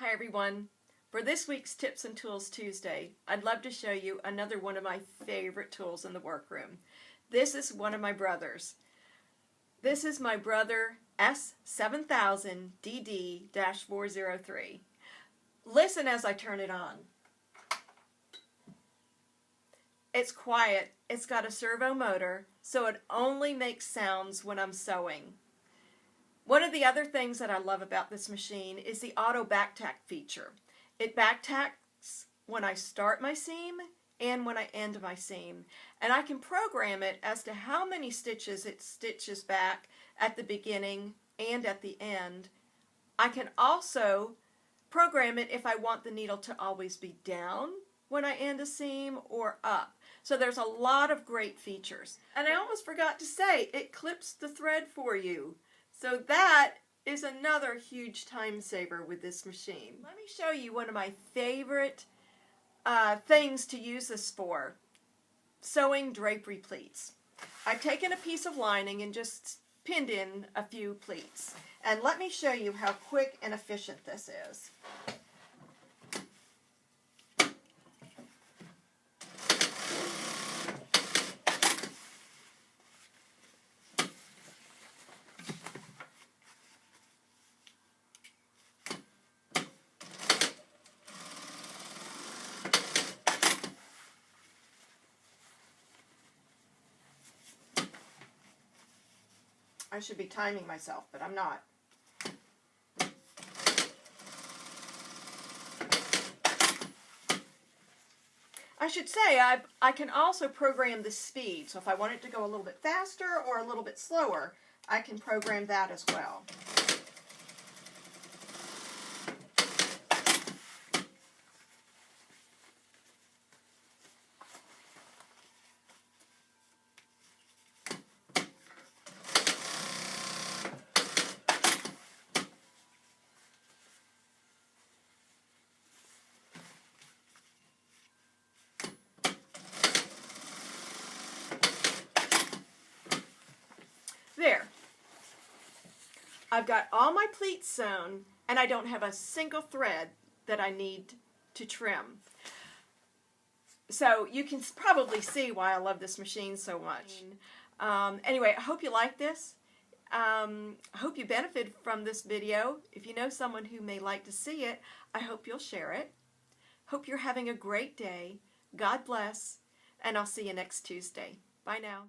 Hi everyone. For this week's Tips and Tools Tuesday, I'd love to show you another one of my favorite tools in the workroom. This is one of my brothers. This is my brother S7000DD-403. Listen as I turn it on. It's quiet. It's got a servo motor, so it only makes sounds when I'm sewing. One of the other things that I love about this machine is the auto back-tack feature. It back-tacks when I start my seam and when I end my seam. And I can program it as to how many stitches it stitches back at the beginning and at the end. I can also program it if I want the needle to always be down when I end a seam or up. So there's a lot of great features. And I almost forgot to say, it clips the thread for you. So that is another huge time saver with this machine. Let me show you one of my favorite things to use this for. Sewing drapery pleats. I've taken a piece of lining and just pinned in a few pleats. And let me show you how quick and efficient this is. I should be timing myself, but I'm not. I should say I can also program the speed, so if I want it to go a little bit faster or a little bit slower, I can program that as well. There. I've got all my pleats sewn and I don't have a single thread that I need to trim. So you can probably see why I love this machine so much. Anyway, I hope you like this. I hope you benefited from this video. If you know someone who may like to see it, I hope you'll share it. Hope you're having a great day. God bless, and I'll see you next Tuesday. Bye now.